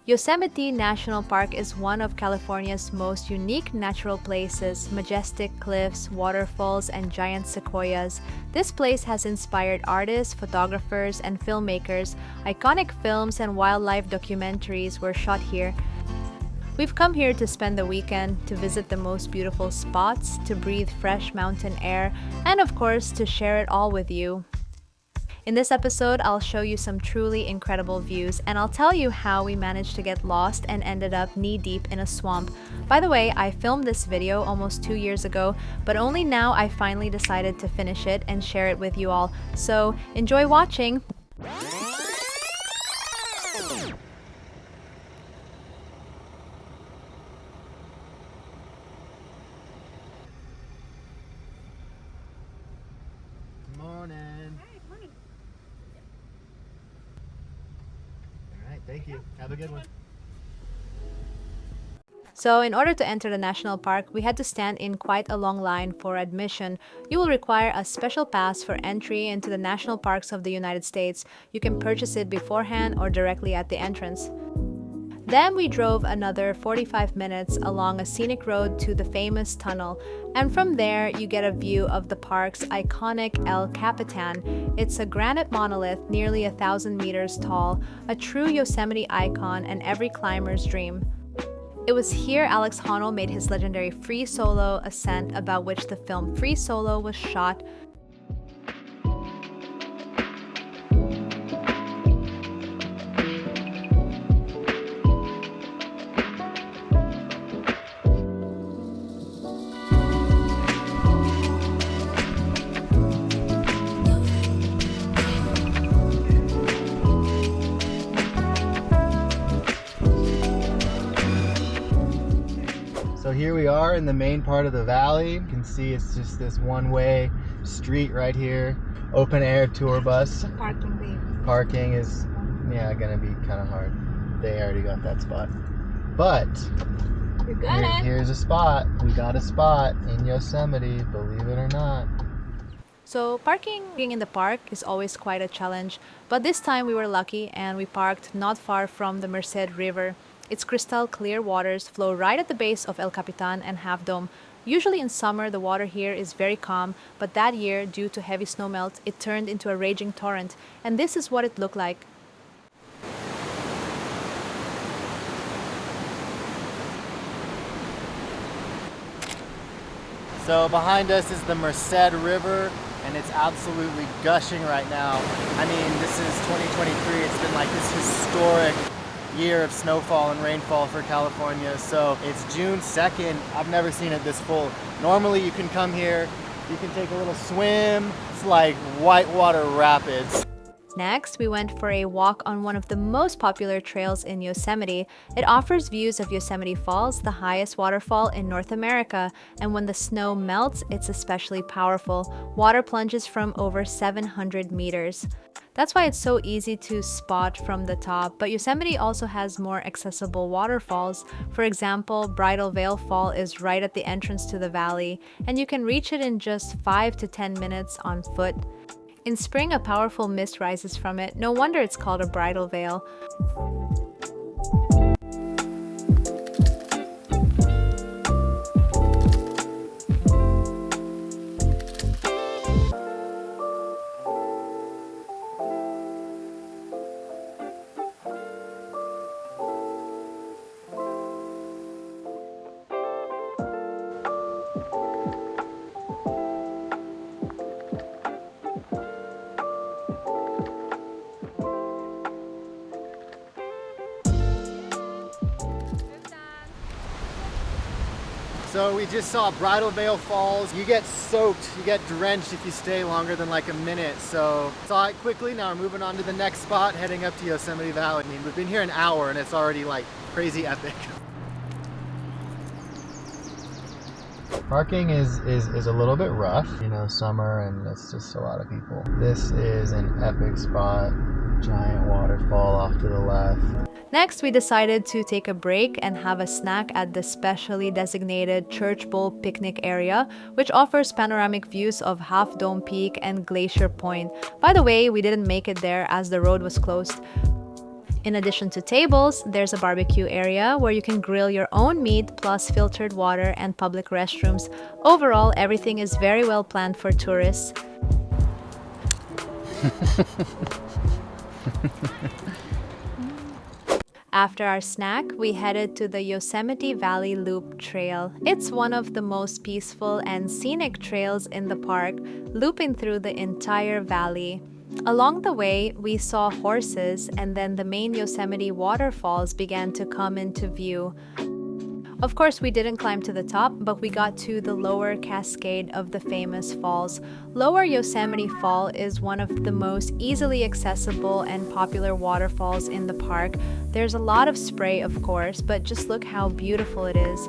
Yosemite National Park is one of California's most unique natural places, majestic cliffs, waterfalls, and giant sequoias. This place has inspired artists, photographers, and filmmakers. Iconic films and wildlife documentaries were shot here. We've come here to spend the weekend, to visit the most beautiful spots, to breathe fresh mountain air, and of course, to share it all with you. In this episode, I'll show you some truly incredible views, and I'll tell you how we managed to get lost and ended up knee-deep in a swamp. By the way, I filmed this video almost 2 years ago, but only now I finally decided to finish it and share it with you all. So, enjoy watching! Morning. Hi, good morning. All right, thank you. Have a good one. So, in order to enter the national park, we had to stand in quite a long line for admission. You will require a special pass for entry into the national parks of the United States. You can purchase it beforehand or directly at the entrance. Then we drove another 45 minutes along a scenic road to the famous tunnel, and from there you get a view of the park's iconic El Capitan. It's a granite monolith nearly 1,000 meters tall, a true Yosemite icon and every climber's dream. It was here Alex Honnold made his legendary free solo ascent, about which the film Free Solo was shot. So here we are in the main part of the valley. You can see it's just this one-way street right here. Open air tour bus. Parking is, gonna be kind of hard. They already got that spot. But here's a spot. We got a spot in Yosemite, believe it or not. So parking in the park is always quite a challenge, but this time we were lucky and we parked not far from the Merced River. Its crystal clear waters flow right at the base of El Capitan and Half Dome. Usually in summer the water here is very calm, but that year, due to heavy snowmelt, it turned into a raging torrent, and this is what it looked like. So behind us is the Merced River, and it's absolutely gushing right now. I mean, this is 2023. It's been like this historic year of snowfall and rainfall for California. So it's June 2nd. I've never seen it this full. Normally you can come here, you can take a little swim. It's like whitewater rapids. Next, we went for a walk on one of the most popular trails in Yosemite. It offers views of Yosemite Falls, the highest waterfall in North America, and when the snow melts, it's especially powerful. Water plunges from over 700 meters. That's why it's so easy to spot from the top, but Yosemite also has more accessible waterfalls. For example, Bridalveil Fall is right at the entrance to the valley, and you can reach it in just 5 to 10 minutes on foot. In spring, a powerful mist rises from it. No wonder it's called a bridal veil. So we just saw Bridalveil Falls. You get soaked, you get drenched if you stay longer than like a minute. So saw it quickly. Now we're moving on to the next spot, heading up to Yosemite Valley. I mean, we've been here an hour and it's already like crazy epic. Parking is a little bit rough, you know, summer, and it's just a lot of people. This is an epic spot. Giant waterfall off to the left. Next, we decided to take a break and have a snack at the specially designated Church Bowl picnic area, which offers panoramic views of Half Dome Peak and Glacier Point. By the way, we didn't make it there as the road was closed. In addition to tables, there's a barbecue area where you can grill your own meat plus filtered water and public restrooms. Overall, everything is very well planned for tourists. After our snack, we headed to the Yosemite Valley Loop Trail. It's one of the most peaceful and scenic trails in the park, looping through the entire valley. Along the way, we saw horses, and then the main Yosemite waterfalls began to come into view. Of course, we didn't climb to the top, but we got to the lower cascade of the famous falls. Lower Yosemite Fall is one of the most easily accessible and popular waterfalls in the park. There's a lot of spray, of course, but just look how beautiful it is.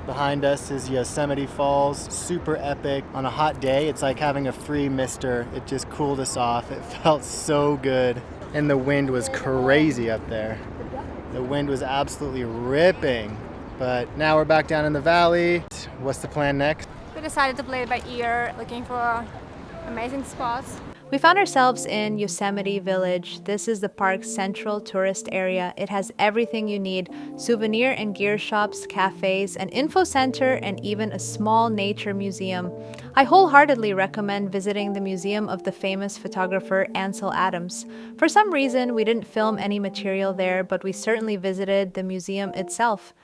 Behind us is Yosemite Falls, super epic. On a hot day, it's like having a free mister. It just cooled us off. It felt so good. And the wind was crazy up there. The wind was absolutely ripping. But now we're back down in the valley. What's the plan next? We decided to play it by ear, looking for amazing spots. We found ourselves in Yosemite Village. This is the park's central tourist area. It has everything you need: souvenir and gear shops, cafes, an info center, and even a small nature museum. I wholeheartedly recommend visiting the museum of the famous photographer Ansel Adams. For some reason, we didn't film any material there, but we certainly visited the museum itself.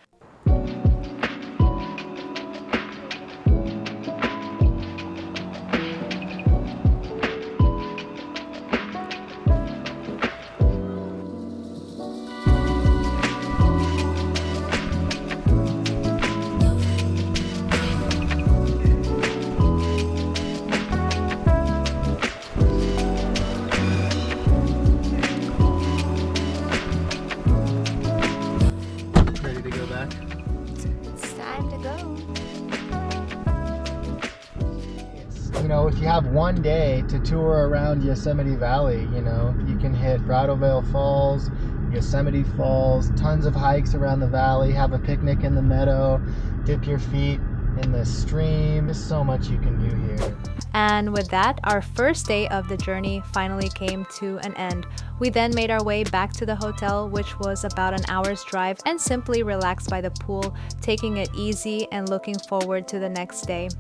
You know, if you have one day to tour around Yosemite Valley, you know, you can hit Bridalveil Falls, Yosemite Falls, tons of hikes around the valley, have a picnic in the meadow, dip your feet in the stream. There's so much you can do here. And with that, our first day of the journey finally came to an end. We then made our way back to the hotel, which was about an hour's drive, and simply relaxed by the pool, taking it easy and looking forward to the next day.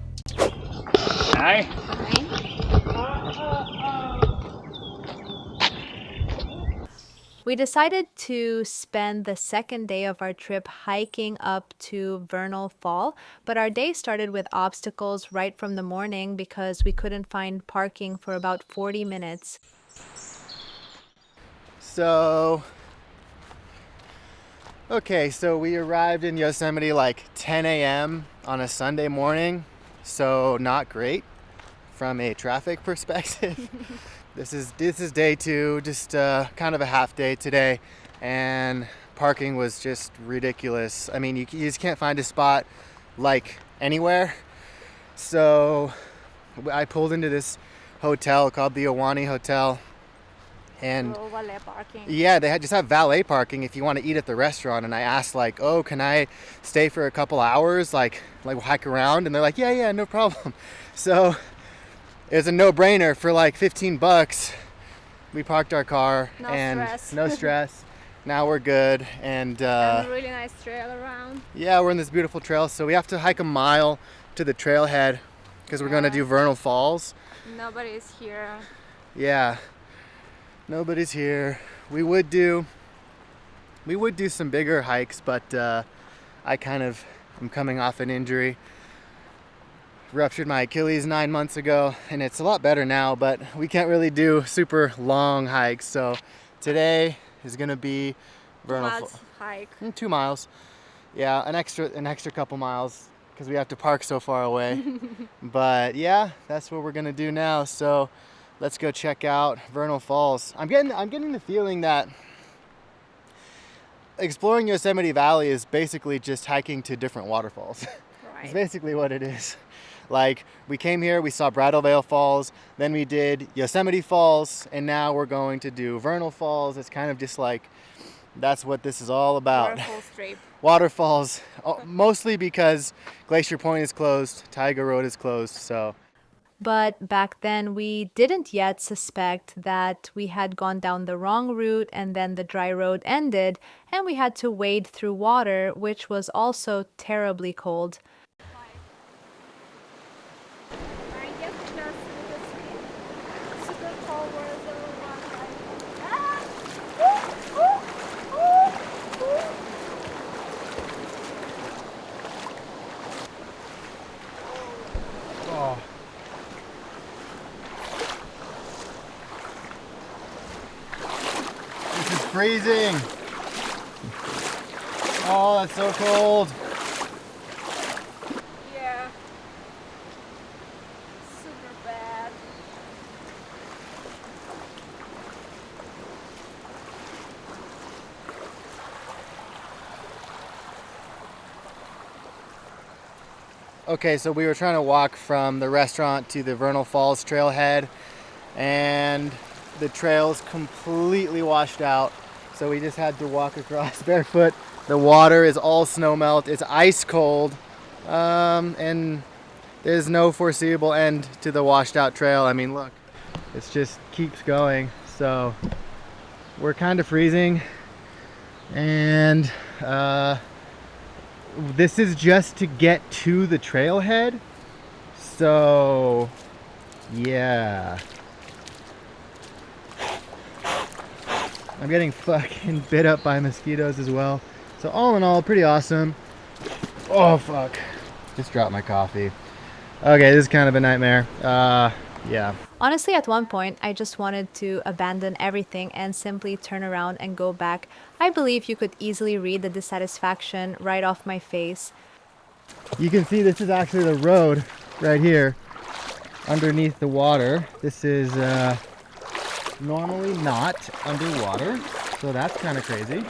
Hi. We decided to spend the second day of our trip hiking up to Vernal Fall, but our day started with obstacles right from the morning because we couldn't find parking for about 40 minutes. So we arrived in Yosemite like 10 a.m. on a Sunday morning, so not great from a traffic perspective. This is day two, just kind of a half day today, and parking was just ridiculous. I mean, you just can't find a spot like anywhere. So I pulled into this hotel called the Awani Hotel, and Valet parking. yeah, they just have valet parking if you want to eat at the restaurant. And I asked like, oh, can I stay for a couple hours, like hike around? And they're like, yeah, no problem. So it was a no-brainer. For like $15. We parked our car, no stress. Now we're good, and a really nice trail around. yeah, we're in this beautiful trail. So we have to hike a mile to the trailhead because we're going to do Vernal Falls. Nobody's here. Yeah, nobody's here. We would do some bigger hikes, but I kind of am coming off an injury. Ruptured my Achilles 9 months ago, and it's a lot better now, but we can't really do super long hikes. So today is gonna be Vernal Falls hike. 2 miles. Yeah, an extra couple miles because we have to park so far away. But yeah, that's what we're gonna do now. So let's go check out Vernal Falls. I'm getting the feeling that exploring Yosemite Valley is basically just hiking to different waterfalls. Right. It's basically what it is. Like, we came here, we saw Bridalveil Falls, then we did Yosemite Falls, and now we're going to do Vernal Falls. It's kind of just like, that's what this is all about. Waterfalls trip. Waterfalls, mostly because Glacier Point is closed, Taiga Road is closed, so. But back then, we didn't yet suspect that we had gone down the wrong route and then the dry road ended and we had to wade through water, which was also terribly cold. Oh. This is freezing. Oh, that's so cold. Yeah. Super bad. Okay, so we were trying to walk from the restaurant to the Vernal Falls trailhead, and the trail's completely washed out. So we just had to walk across barefoot. The water is all snow melt. It's ice cold, and there's no foreseeable end to the washed out trail. I mean, look, it just keeps going. So we're kind of freezing, and this is just to get to the trailhead. So yeah, I'm getting fucking bit up by mosquitoes as well. So all in all, pretty awesome. Oh fuck, just dropped my coffee. Okay, this is kind of a nightmare. Yeah. Honestly, at one point, I just wanted to abandon everything and simply turn around and go back. I believe you could easily read the dissatisfaction right off my face. You can see this is actually the road right here underneath the water. This is normally not underwater, so that's kind of crazy.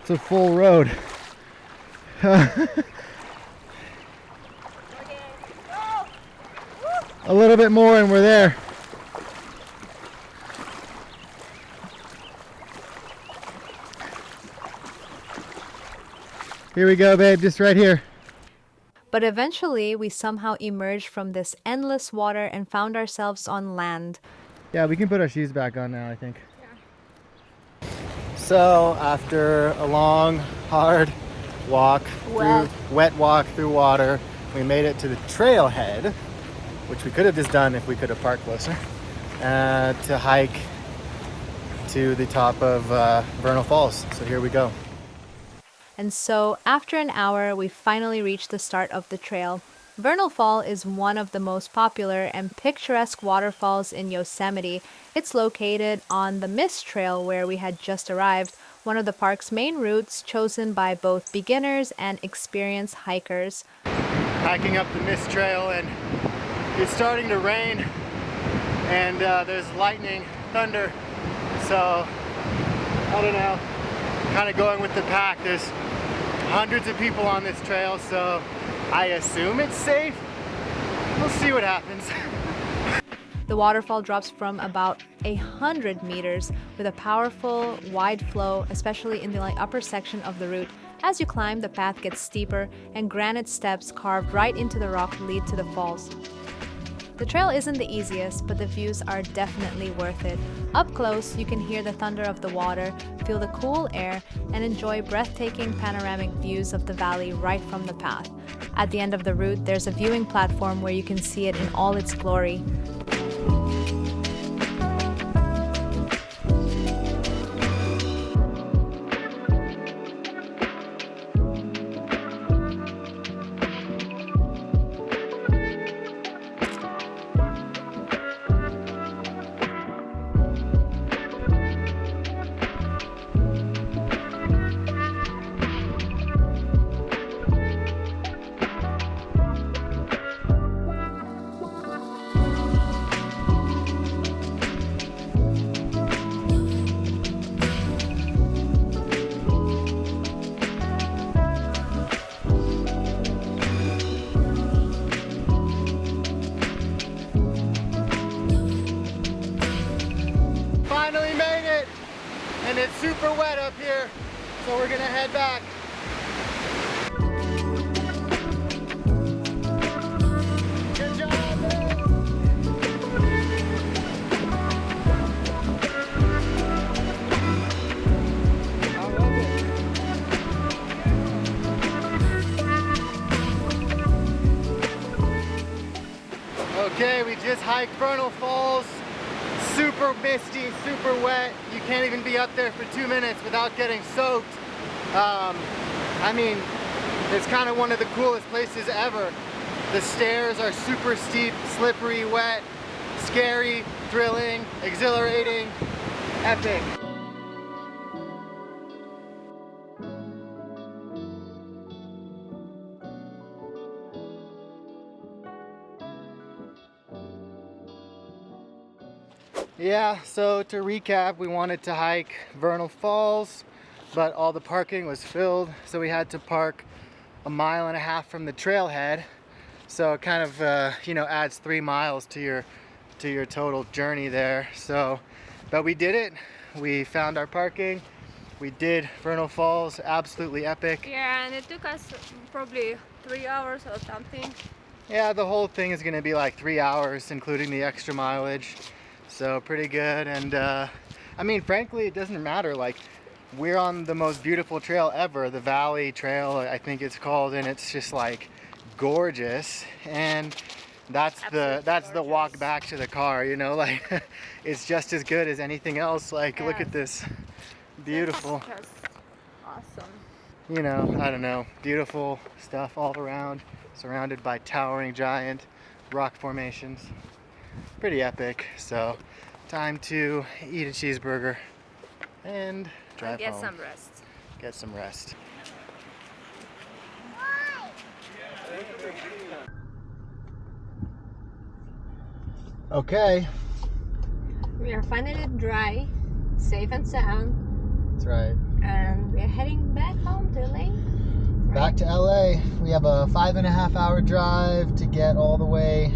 It's a full road. A little bit more and we're there. Here we go, babe, just right here. But eventually, we somehow emerged from this endless water and found ourselves on land. Yeah, we can put our shoes back on now, I think. Yeah. So, after a long, hard walk, wet walk through water, we made it to the trailhead, which we could have just done if we could have parked closer, to hike to the top of Vernal Falls. So here we go. And so, after an hour, we finally reached the start of the trail. Vernal Fall is one of the most popular and picturesque waterfalls in Yosemite. It's located on the Mist Trail where we had just arrived, one of the park's main routes chosen by both beginners and experienced hikers. Hiking up the Mist Trail, and it's starting to rain, and there's lightning, thunder, so I don't know, kind of going with the pack. There's hundreds of people on this trail, so I assume it's safe. We'll see what happens. The waterfall drops from about 100 meters with a powerful, wide flow, especially in the upper section of the route. As you climb, the path gets steeper, and granite steps carved right into the rock lead to the falls. The trail isn't the easiest, but the views are definitely worth it. Up close, you can hear the thunder of the water, feel the cool air, and enjoy breathtaking panoramic views of the valley right from the path. At the end of the route, there's a viewing platform where you can see it in all its glory. and it's super wet up here, so we're gonna head back. Good job, man. How was it? Okay, we just hiked Vernal Falls. Super misty, super wet. You can't even be up there for 2 minutes without getting soaked. I mean, it's kind of one of the coolest places ever. The stairs are super steep, slippery, wet, scary, thrilling, exhilarating, epic. Yeah, so to recap, we wanted to hike Vernal Falls, but all the parking was filled, so we had to park 1.5 miles from the trailhead. So it kind of you know, adds 3 miles to your total journey there. So, but we did it. We found our parking. We did Vernal Falls, absolutely epic. Yeah, and it took us probably 3 hours or something. Yeah, the whole thing is going to be like 3 hours, including the extra mileage. So pretty good. And I mean, frankly, it doesn't matter. Like, we're on the most beautiful trail ever, the Valley Trail, I think it's called, and it's just like gorgeous. And that's the walk back to the car, you know, like it's just as good as anything else. Like, look at this, beautiful. It's just awesome. You know, I don't know, beautiful stuff all around, surrounded by towering giant rock formations. Pretty epic. So time to eat a cheeseburger and drive Get home. some rest. Get some rest. Okay, We are finally dry, safe and sound, that's right. and we are heading back home to LA. Back to LA. We have a 5.5 hour drive to get all the way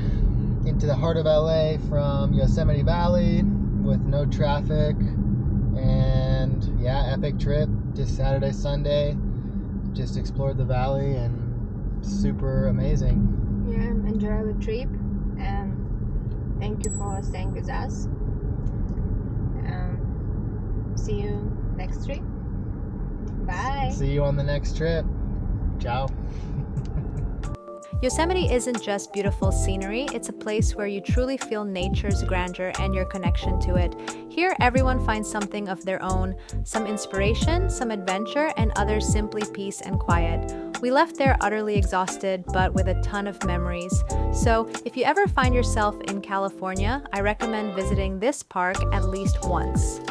into the heart of LA from Yosemite Valley with no traffic. And yeah, epic trip. Just Saturday, Sunday. Just explored the valley and super amazing. Yeah, enjoy the trip, and thank you for staying with us. See you next trip. Bye. See you on the next trip. Ciao. Yosemite isn't just beautiful scenery, it's a place where you truly feel nature's grandeur and your connection to it. Here, everyone finds something of their own, some inspiration, some adventure, and others simply peace and quiet. We left there utterly exhausted, but with a ton of memories. So, if you ever find yourself in California, I recommend visiting this park at least once.